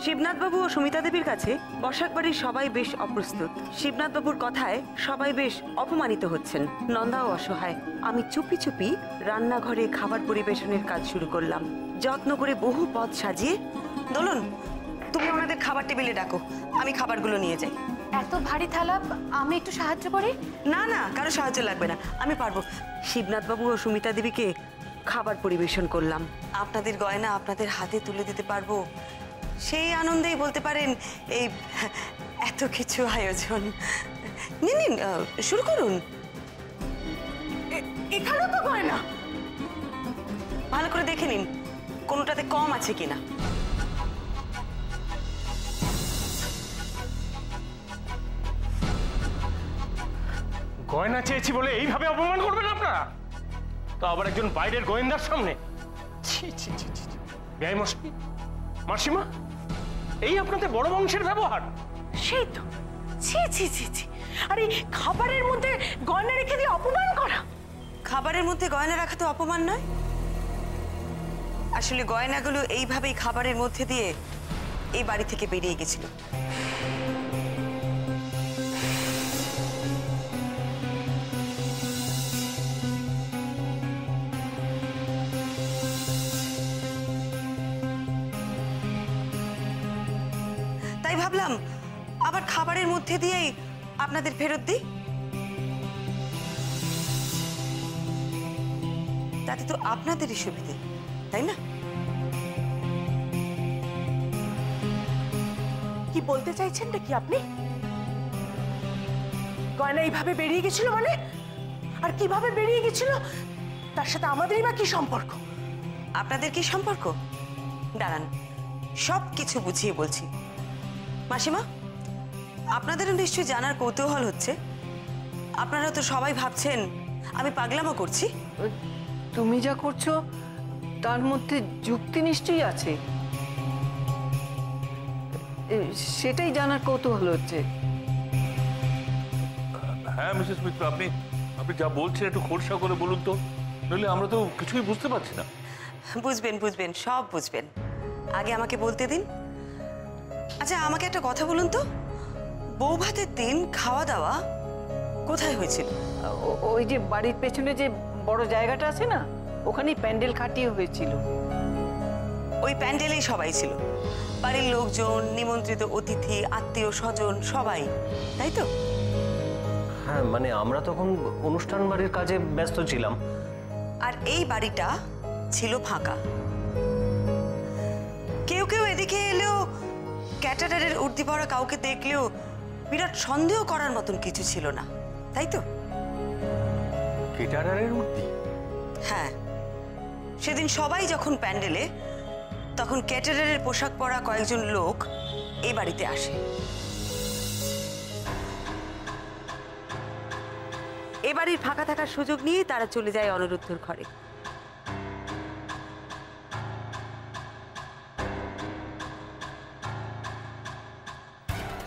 শিবনাথ বাবু ও সুমিতা দেবীর কাছে বসাক বাড়ির সবাই বেশ অপ্রস্তুত। শিবনাথ বাবুর কথায় সবাই বেশ অপমানিত হচ্ছেন। নন্দাও অসহায়। আমি চুপি চুপি রান্নাঘরে খাবার পরিবেশনের কাজ শুরু করলাম। যত্ন করে বহু পদ সাজিয়ে, দোলন তুমি ওনাদের খাবার টেবিলে ডাকো, আমি খাবারগুলো নিয়ে যাই। এত ভারী থালা, আমি একটু সাহায্য করি? না না, কারো সাহায্য লাগবে না, আমি পারবো। শিবনাথ বাবু ও সুমিতা দেবীকে খাবার পরিবেশন করলাম। আপনাদের গয়না আপনাদের হাতে তুলে দিতে পারবো, সেই আনন্দেই বলতে পারেন এই এত কিছু আয়োজন। নিন নিন, শুরু করুন। এখানেও তো গয়না। ভালো করে দেখে নিন কোনোটাতে কম আছে কিনা। গয়না চেয়েছি বলে এইভাবে অপমান করবেন আপনারা? তো আবার একজন বাইরের গোয়েন্দার সামনে। ছি ছি ছি ছি, বেয়াই মশাই, মাসিমা, এই আপনাদের বড় বংশের ব্যবহার। সেই তো, ছি ছি ছি ছি। আরে খাবারের মধ্যে গয়না রেখে দিয়ে অপমান করা। খাবারের মধ্যে গয়না রাখা তো অপমান নয়। আসলে গয়নাগুলো এইভাবেই খাবারের মধ্যে দিয়ে এই বাড়ি থেকে বেরিয়ে গেছিল। তাই ভাবলাম আবার খাবারের মধ্যে দিয়েই আপনাদের ফেরত দিই, তাতে তো আপনাদেরই সুবিধে, তাই না? কি বলতে চাইছেন নাকি আপনি? গয়না এইভাবে বেরিয়ে গেছিল মানে? আর কিভাবে বেরিয়ে গেছিল তার সাথে আমাদেরই বা কি সম্পর্ক? আপনাদের কি সম্পর্ক? দাঁড়ান, সব কিছু বুঝিয়ে বলছি। মাসিমা, আপনাদেরও নিশ্চয়ই জানার কৌতূহল হচ্ছে। আপনারা তো সবাই ভাবছেন আমি পাগলামো করছি। তুমি যা করছো তার মধ্যে যুক্তি নিশ্চয়ই আছে, সেটাই জানার কৌতূহল হচ্ছে। হ্যাঁ মিসেস মিত্র, আপনি যা বলছেন একটু খোলসা করে বলুন তো, নইলে আমরা তো কিছুই বুঝতে পারছি না। বুঝবেন বুঝবেন, সব বুঝবেন। আগে আমাকে বলতে দিন। আচ্ছা, আমাকে একটা কথা বলুন তো, বউ ভাতের দিন খাওয়া দাওয়া কোথায় হয়েছিল? ওই যে বাড়ির পেছনে যে বড় জায়গাটা আছে না, ওখানেই প্যান্ডেল খাটিয়ে হয়েছিল। ওই প্যান্ডেলেই সবাই ছিল, বাড়ির লোকজন, নিমন্ত্রিত অতিথি, আত্মীয় স্বজন সবাই, তাই তো? হ্যাঁ, মানে আমরা তখন অনুষ্ঠান বাড়ির কাজে ব্যস্ত ছিলাম। আর এই বাড়িটা ছিল ফাঁকা। কেউ কেউ এদিকে এলেও, ক্যাটারারের উর্দি পড়া কাউকে দেখলেও বিরাট সন্দেহ করার মতন কিছু ছিল না, তাই তো? কেটারারের উর্দি? হ্যাঁ, সেদিন সবাই যখন প্যান্ডেলে, তখন ক্যাটারারের পোশাক পরা কয়েকজন লোক এই বাড়িতে আসে। এ বাড়ির ফাঁকা থাকার সুযোগ নিয়ে তারা চলে যায় অনিরুদ্ধর ঘরে।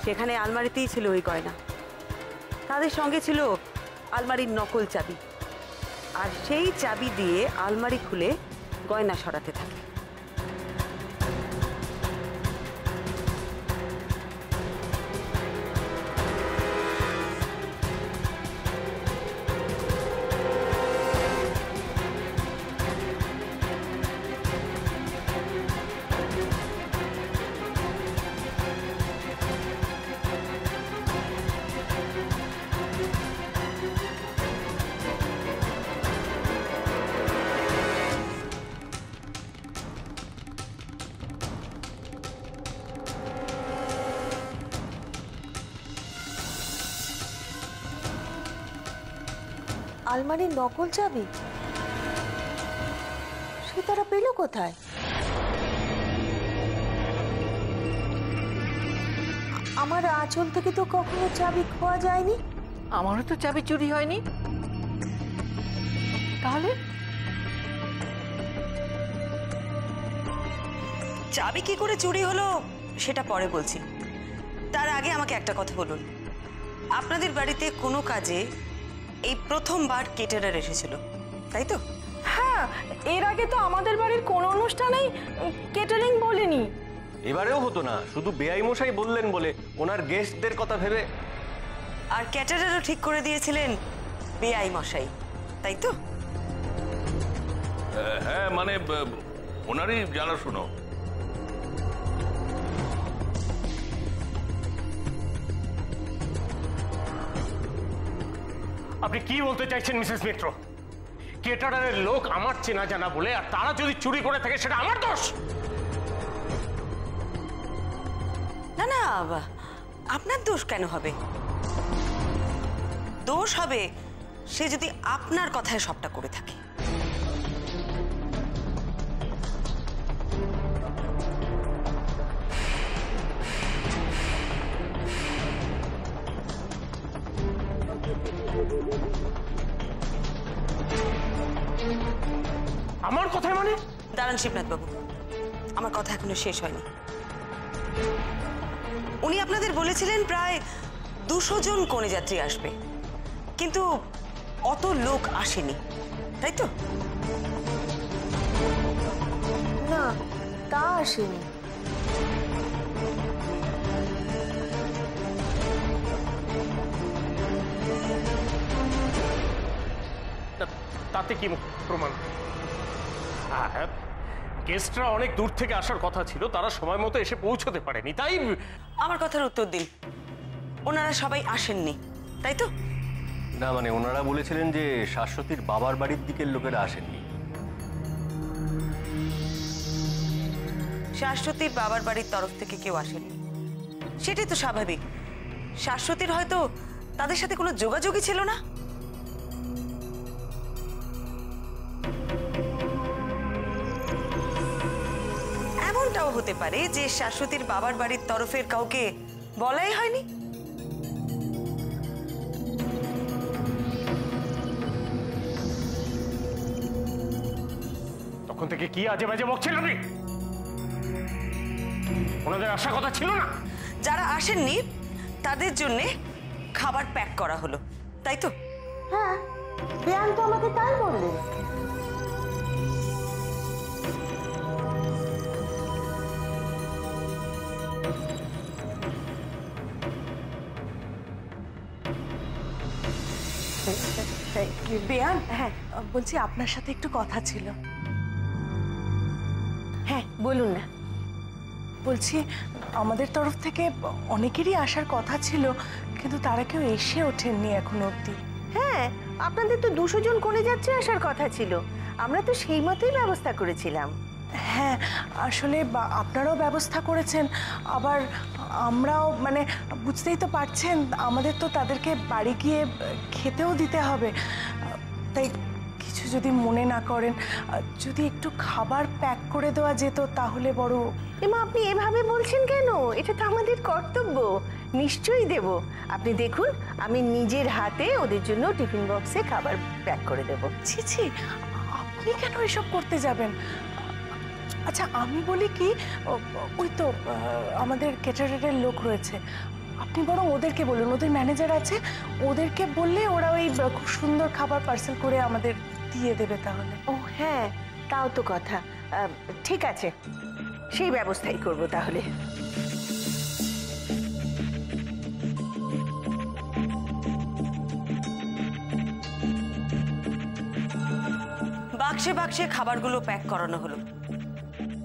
সেখানে আলমারিতেই ছিল ওই গয়না। তাদের সঙ্গে ছিল আলমারির নকল চাবি, আর সেই চাবি দিয়ে আলমারি খুলে গয়না সরাতে থাকে। আলমারির নকল চাবি সে তারা পেল কোথায়? আমার আঁচল থেকে তো কখনো চাবি খোয়া যায়নি। আমারও তো চাবি চুরি হয়নি। তাহলে চাবি কি করে চুরি হলো সেটা পরে বলছি, তার আগে আমাকে একটা কথা বলুন। আপনাদের বাড়িতে কোনো কাজে এই প্রথমবার কেটারার এসেছিল, তাই তো? হ্যাঁ, না, এর আগে তো আমাদের বাড়ির কোনো অনুষ্ঠানেই কেটারিং বলেনি। এবারেও হতো না, শুধু বেআই মশাই বললেন বলে ওনার গেস্টদের কথা ভেবে। আর ক্যাটারারও ঠিক করে দিয়েছিলেন বেআই মশাই, তাই তো? হ্যাঁ মানে ওনারই জানাশোনা। আপনি কি বলতে চাইছেন মিসেস মিত্র? কেটারারের লোক আমার চেনা জানা বলে, আর তারা যদি চুরি করে থাকে সেটা আমার দোষ? না না, আপনার দোষ কেন হবে? দোষ হবে সে যদি আপনার কথায় সবটা করে থাকে। আমার কথায় মানে? দাঁড়ান শিবনাথ বাবু, আমার কথা এখনো শেষ হয়নি। উনি আপনাদের বলেছিলেন প্রায় 200 জন কনে যাত্রী আসবে, কিন্তু অত লোক আসেনি, তাই তো? না, তা আসেনি। তাতে কি প্রমাণ? হ্যাঁ, গেস্টরা অনেক দূর থেকে আসার কথা ছিল, তারা সময় মতো এসে পৌঁছতে পারেনি, তাই। আমার কথার উত্তর দিন, ওনারা সবাই আসেননি, তাই তো? না মানে ওনারা বলেছিলেন যে শাশ্বতীর বাবার বাড়ির দিকের লোকেরা আসেননি। শাশ্বতীর বাবার বাড়ির তরফ থেকে কেউ আসেনি, সেটাই তো স্বাভাবিক। শাশ্বতীর হয়তো তাদের সাথে কোনো যোগাযোগই ছিল না। এমনটাও হতে পারে যে শাশ্বতীর বাবার বাড়ির তরফের কাউকে বলাই হয়নি। তখন থেকে কি আজে বাজে বকছেন আপনি? ওনাদের আসার কথা ছিল না? যারা আসেননি তাদের জন্য খাবার প্যাক করা হলো, তাই তো? হ্যাঁ, বেয়ান তো আমাকে তাই বললেন। বেয়ান, হ্যাঁ বলছি আপনার সাথে একটু কথা ছিল। হ্যাঁ বলুন না। বলছি আমাদের তরফ থেকে অনেকেরই আসার কথা ছিল, কিন্তু তারা কেউ এসে ওঠেননি এখনো অবধি। হ্যাঁ, আপনাদের তো 200 জন কনে যাত্রী আসার কথা ছিল, আমরা তো সেই মতোই ব্যবস্থা করেছিলাম। হ্যাঁ, আসলে আপনারাও ব্যবস্থা করেছেন, আবার আমরাও, মানে বুঝতেই তো পারছেন আমাদের তো তাদেরকে বাড়ি গিয়ে খেতেও দিতে হবে। তাই কিছু যদি মনে না করেন, যদি একটু খাবার প্যাক করে দেওয়া যেত তাহলে বড়। এমা আপনি এভাবে বলছেন কেন? এটা তো আমাদের কর্তব্য, নিশ্চয়ই দেব। আপনি দেখুন, আমি নিজের হাতে ওদের জন্য টিফিন বক্সে খাবার প্যাক করে দেব। ছি ছি, আপনি কেন এসব করতে যাবেন? আচ্ছা আমি বলি কি, ওই তো আমাদের ক্যাটারারের লোক রয়েছে, আপনি বরং ওদেরকে বলুন, ওদের ম্যানেজার আছে, ওদেরকে বললে ওরা ওই খুব সুন্দর খাবার পার্সেল করে আমাদের দিয়ে দেবে তাহলে। ও হ্যাঁ, তাও তো কথা। ঠিক আছে, সেই ব্যবস্থাই করব তাহলে। বাক্সে বাক্সে খাবারগুলো প্যাক করানো হলো,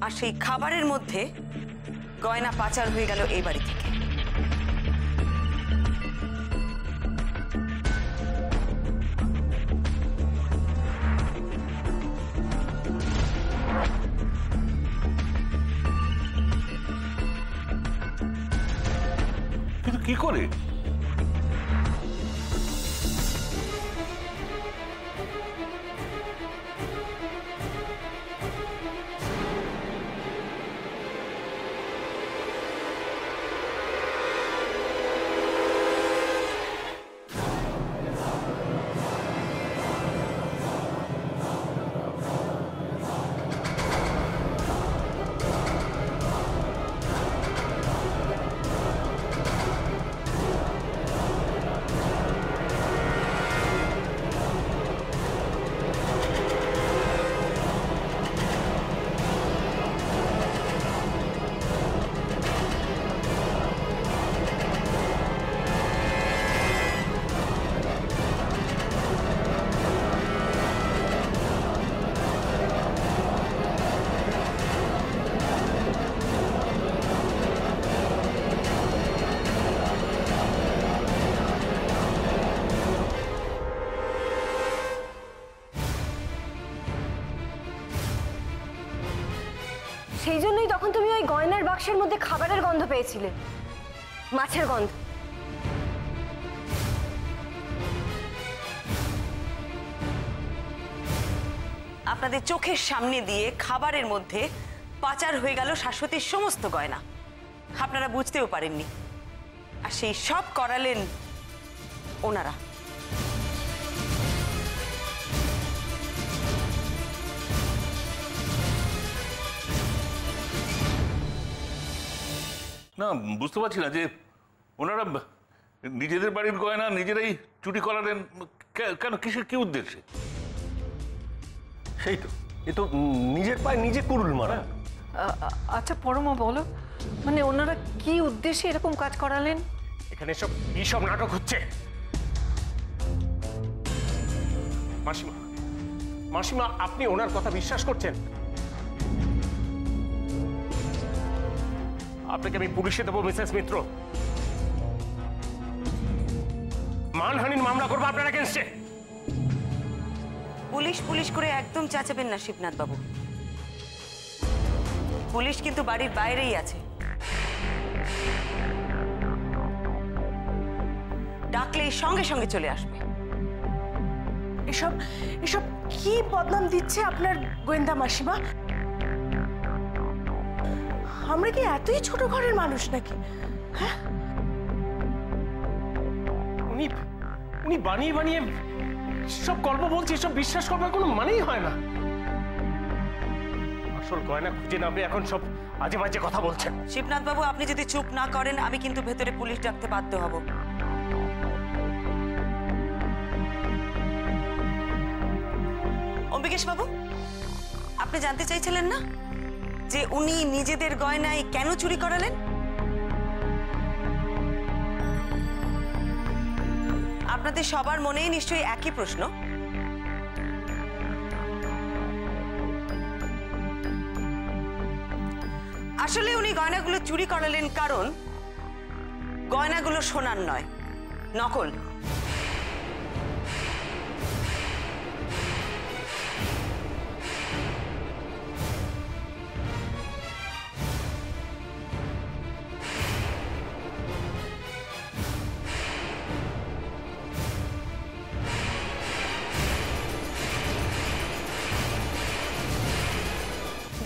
আর সেই খাবারের মধ্যে গয়না পাচার হয়ে গেল এই বাড়ি থেকে। কিন্তু কি করে? সেই জন্যই তখন তুমি ওই গয়নার বাক্সের মধ্যে খাবারের গন্ধ পেয়েছিলে, মাছের গন্ধ। আপনাদের চোখের সামনে দিয়ে খাবারের মধ্যে পাচার হয়ে গেল শাশ্বতীর সমস্ত গয়না, আপনারা বুঝতেও পারেননি, আর সেই সব করালেন ওনারা। না, বুঝতে পারছি না যে ওনারা নিজেদের বাড়ির গয়না নিজেরাই চুরি করালেন কেন, কিসের কি উদ্দেশ্যে? সেই তো, এ তো নিজের পায়ে নিজে কুড়ুল মারা। আচ্ছা পরমা বলো, মানে ওনারা কি উদ্দেশ্যে এরকম কাজ করালেন? এখানে সব কি সব নাটক হচ্ছে? মাসিমা, মাসিমা, আপনি ওনার কথা বিশ্বাস করছেন? আপনাকে আমি পুলিশে দেবো মিসেস মিত্র, মানহানির মামলা করবো আপনার এগেনস্টে। পুলিশ পুলিশ করে একদম চাচাবেন না শিবনাথ বাবু, পুলিশ কিন্তু বাড়ির বাইরেই আছে, ডাকলেই সঙ্গে সঙ্গে চলে আসবে। এসব এসব কি বদনাম দিচ্ছে আপনার গোয়েন্দা মাসিমা? আমরা কি এতই ছোট ঘরের মানুষ নাকি? হ্যাঁ, উনি উনি বানিয়ে বানিয়ে সব গল্প বলছে, সব বিশ্বাস করবার কোনো মানেই হয় না। আসল গয়না খুঁজে না পেয়ে এখন সব আজে বাজে কথা বলছেন। শিবনাথ বাবু, আপনি যদি চুপ না করেন আমি কিন্তু ভেতরে পুলিশ ডাকতে বাধ্য হব। অম্বিকেশ বাবু, আপনি জানতে চাইছিলেন না যে উনি নিজেদের গয়নায় কেন চুরি করালেন? আপনাদের সবার মনেই নিশ্চয়ই একই প্রশ্ন। আসলে উনি গয়নাগুলো চুরি করালেন কারণ গয়নাগুলো সোনার নয়, নকল।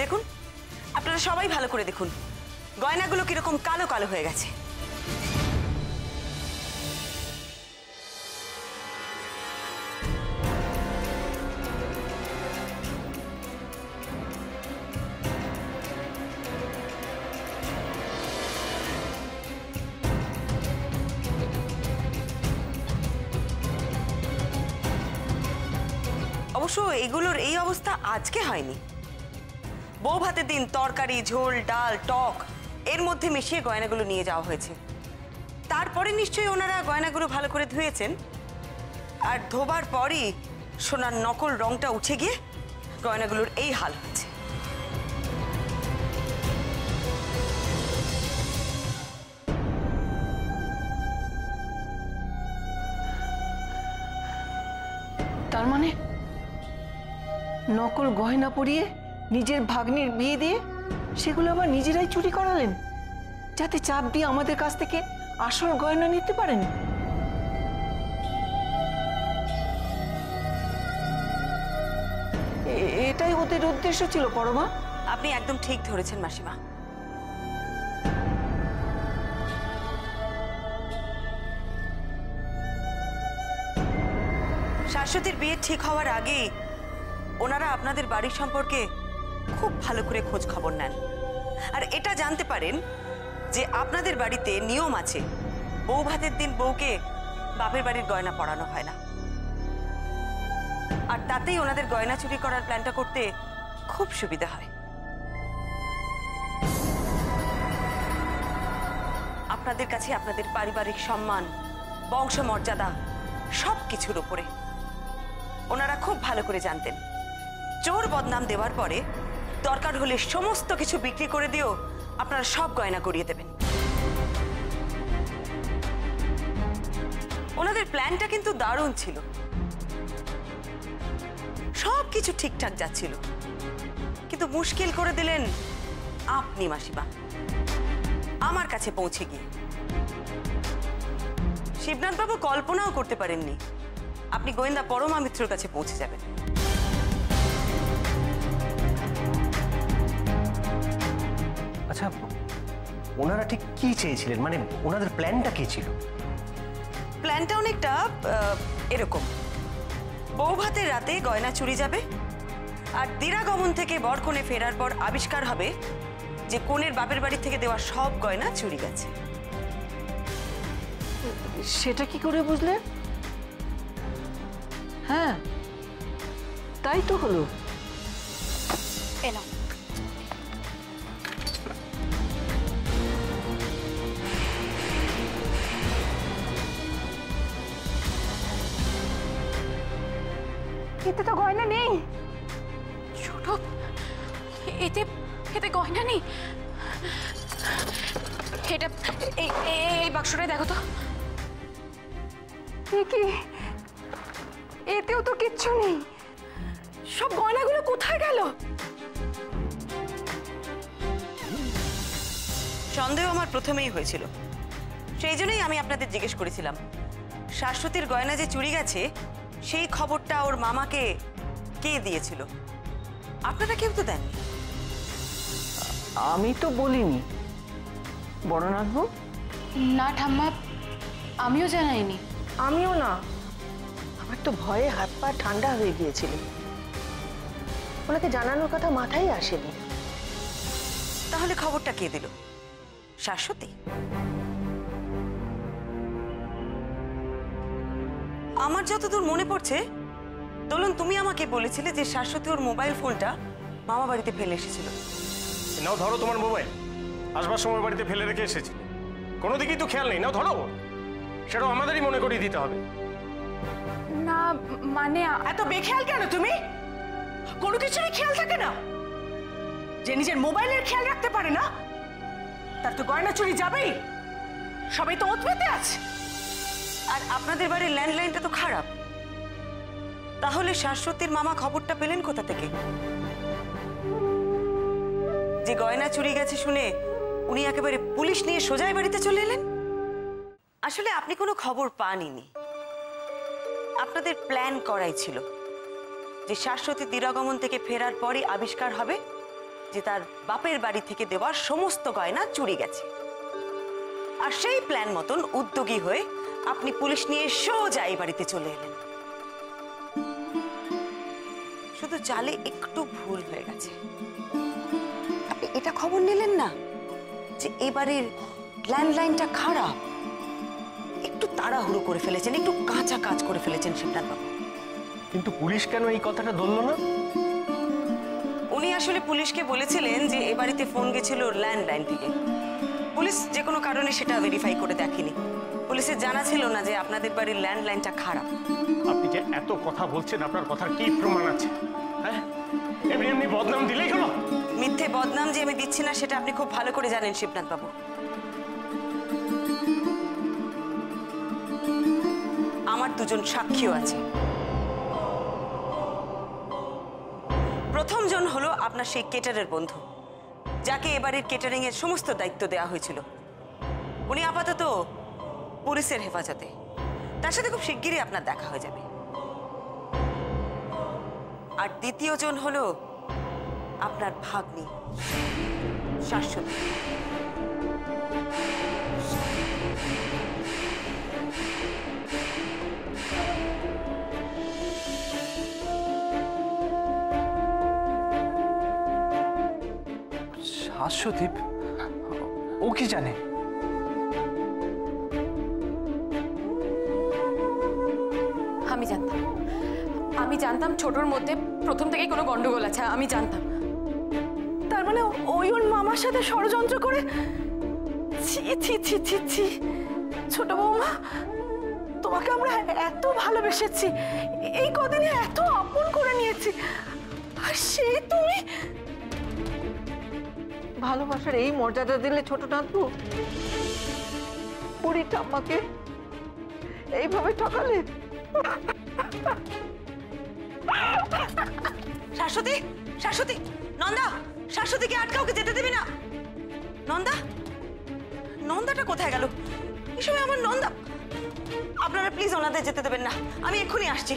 দেখুন, আপনারা সবাই ভালো করে দেখুন, গয়নাগুলো কিরকম কালো কালো হয়ে গেছে। অবশ্য এগুলোর এই অবস্থা আজকে হয়নি, বউ ভাতের দিন তরকারি, ঝোল, ডাল, টক এর মধ্যে মিশিয়ে গয়নাগুলো নিয়ে যাওয়া হয়েছে। তারপরে নিশ্চয়ই ওনারা গয়নাগুলো ভালো করে ধুয়েছেন, আর ধোবার পরই সোনার নকল রংটা উঠে গিয়ে গয়নাগুলোর এই হাল হয়েছে। তার মানে নকল গয়না পরিয়ে নিজের ভাগ্নির বিয়ে দিয়ে সেগুলো আবার নিজেরাই চুরি করালেন, যাতে চাপ দিয়ে আমাদের কাছ থেকে আসল গয়না নিতে পারেন। এটাই ওদের উদ্দেশ্য ছিল পরমা? আপনি একদম ঠিক ধরেছেন মাসিমা। শাশ্বতীর বিয়ে ঠিক হওয়ার আগেই ওনারা আপনাদের বাড়ির সম্পর্কে খুব ভালো করে খোঁজ খবর নেন, আর এটা জানতে পারেন যে আপনাদের বাড়িতে নিয়ম আছে, বউ ভাতের দিন বউকে বাপের বাড়ির গয়না পরানো হয় না, আর তাতেই ওনাদের গয়না চুরি করার প্ল্যানটা করতে খুব সুবিধা হয়। আপনাদের কাছে আপনাদের পারিবারিক সম্মান, বংশমর্যাদা সবকিছুর উপরে ওনারা খুব ভালো করে জানতেন চোর বদনাম দেওয়ার পরে দরকার হলে সমস্ত কিছু বিক্রি করে দিও আপনারা সব গয়না গড়িয়ে দেবেন। ওনাদের প্ল্যানটা কিন্তু দারুণ ছিল, সবকিছু ঠিকঠাক যাচ্ছিল, কিন্তু মুশকিল করে দিলেন আপনি মাসিমা আমার কাছে পৌঁছে গিয়ে শিবনাথ বাবু কল্পনাও করতে পারেননি আপনি গোয়েন্দা পরমা মিত্রর কাছে পৌঁছে যাবেন। আচ্ছা, ওনারা ঠিক কি চেয়েছিলেন, মানে ওনাদের প্ল্যানটা কি ছিল? প্ল্যানটা অনেকটা এরকম, বৌভাতের রাতে গয়না চুরি যাবে আর দিরাগমন থেকে বরকনে ফেরার পর আবিষ্কার হবে যে কনের বাপের বাড়ি থেকে দেওয়া সব গয়না চুরি গেছে। সেটা কি করে বুঝলে? হ্যাঁ, তাই তো হলো। এলো এতে তো গয়না নেই। ছোট, এতে এতে গয়না নেই। এটা এই বাক্সটাই দেখো তো। কি, এতেও তো কিচ্ছু নেই। সব গয়নাগুলো কোথায় গেল? সন্দেহ আমার প্রথমেই হয়েছিল, সেই জন্যই আমি আপনাদের জিজ্ঞেস করেছিলাম শাশ্বতীর গয়না যে চুরি গেছে সেই খবরটা ওর মামাকে কে দিয়েছিল। আপনারা কেউ তো দেননি। আমি তো বলিনি। বড়নাথবু? না ঠাম্মা, আমিও জানাইনি। আমিও না, আমার তো ভয়ে হাত পা ঠান্ডা হয়ে গিয়েছিল। ওনাকে জানানোর কথা মাথায় আসেনি। তাহলে খবরটা কে দিল? শাশ্বতী? আমার যতদূর মনে পড়ছে দোলন তুমি আমাকে বলেছিলে যে শাশ্বতী ওর মোবাইল ফোনটা মামা বাড়িতে ফেলে এসেছিল। নাও ধরো তোমার মোবাইল, আসবার সময় বাড়িতে ফেলে রেখে এসেছিলে, কোনো দিকেই তো খেয়াল নেই। নাও ধরো, সেটাও আমাদেরই মনে করিয়ে দিতে হবে। না মানে এত বেখেয়াল কেন তুমি? কোনো কিছুরই খেয়াল থাকে না? যে নিজের মোবাইলের খেয়াল রাখতে পারে না তার তো গয়না চুরি যাবেই। সবাই তো ওত পেতে আছে। আর আপনাদের বাড়ির ল্যান্ডলাইনটা তো খারাপ, তাহলে শাশ্বতীর মামা খবরটা পেলেন কোথা থেকে? যে গয়না চুরি গেছে শুনে উনি একেবারে পুলিশ নিয়ে সোজাই বাড়িতে চলে এলেন। আসলে আপনি কোনো খবর পাননি, আপনাদের প্ল্যান করাই ছিল যে শাশ্বতী দিরাগমন থেকে ফেরার পরই আবিষ্কার হবে যে তার বাপের বাড়ি থেকে দেওয়া সমস্ত গয়না চুরি গেছে। আর সেই প্ল্যান মতন উদ্যোগী হয়ে আপনি পুলিশ নিয়ে সোজা এই বাড়িতে চলে এলেন। শুধু চালে একটু ভুল হয়ে গেছে। আপনি এটা খবর নিলেন না যে এবারের ল্যান্ডলাইনটা খারাপ? একটু তাড়াহুড়ো করে ফেলেছেন, একটু কাঁচা কাজ করে ফেলেছেন শিবনাথ বাবু। কিন্তু পুলিশ কেন এই কথাটা ধরলো না? উনি আসলে পুলিশকে বলেছিলেন যে এ বাড়িতে ফোন গেছিল ল্যান্ডলাইন থেকে। পুলিশ যে কোনো কারণে সেটা ভেরিফাই করে দেখেনি। পুলিশের জানা ছিল না যে আপনাদের বাড়ির ল্যান্ডলাইনটা খারাপ। আপনি যে এত কথা বলছেন, আপনার কথার কি প্রমাণ আছে? হ্যাঁ, এমনি এমনি বদনাম দিলেই হলো? মিথ্যে বদনাম যে আমি দিচ্ছি না সেটা আপনি খুব ভালো করে জানেন শিবনাথ বাবু। আমার দুজন সাক্ষীও আছে। প্রথম জন হলো আপনার সেই কেটারের বন্ধু, যাকে এবারের কেটারিং এর সমস্ত দায়িত্ব দেওয়া হয়েছিল। উনি আপাতত পুলিশের হেফাজতে, তার সাথে খুব শিগগিরই আপনার দেখা হয়ে যাবে। আর দ্বিতীয় জন হলো আপনার ভাগ্নি শাশ্বতী। শাশ্বতী? ও কি জানে? আমি জানতাম ছোটর মধ্যে প্রথম থেকেই কোনো গন্ডগোল আছে। আমি জানতাম। তার মানে ওই ওর মামার সাথে ষড়যন্ত্র করে। ছি ছি ছি ছি ছি, ছোট বৌমা, তোমাকে আমরা এত ভালোবেসেছি, এই কদিনে এত আপন করে নিয়েছি, আর সেই তুমি ভালোবাসার এই মর্যাদা দিলে ছোট নাতবু? বুড়ি ঠাম্মাকে এইভাবে ঠকালে? শাশ্বতী, শাশ্বতী, নন্দা, শাশ্বতীকে আটকাওকে যেতে দেবে না। নন্দা, নন্দাটা কোথায় গেল? এই সময় আমার নন্দা। আপনারা প্লিজ ওনাদের যেতে দেবেন না, আমি এক্ষুনি আসছি।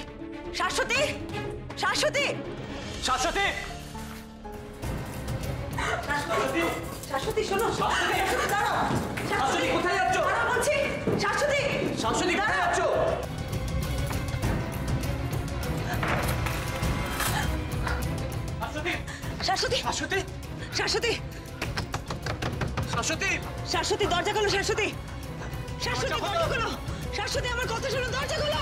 শাশ্বতী, শাশ্বতী, শাশ্বতী! শাশ্বতী শোনো। শাশ্বতী দাঁড়াও। শাশ্বতী কোথায় যাচ্ছ? দাঁড়াও বলছি। শাশ্বতী, শাশ্বতী কোথায় যাচ্ছ? শাশ্বতী! শাশ্বতী, শাশ্বতী! শাশ্বতী, শাশ্বতী! শাশ্বতী দরজা খোলো। শাশ্বতী, শাশ্বতী দরজা খোলো। শাশ্বতী আমার কথা শোনো, দরজা খোলো।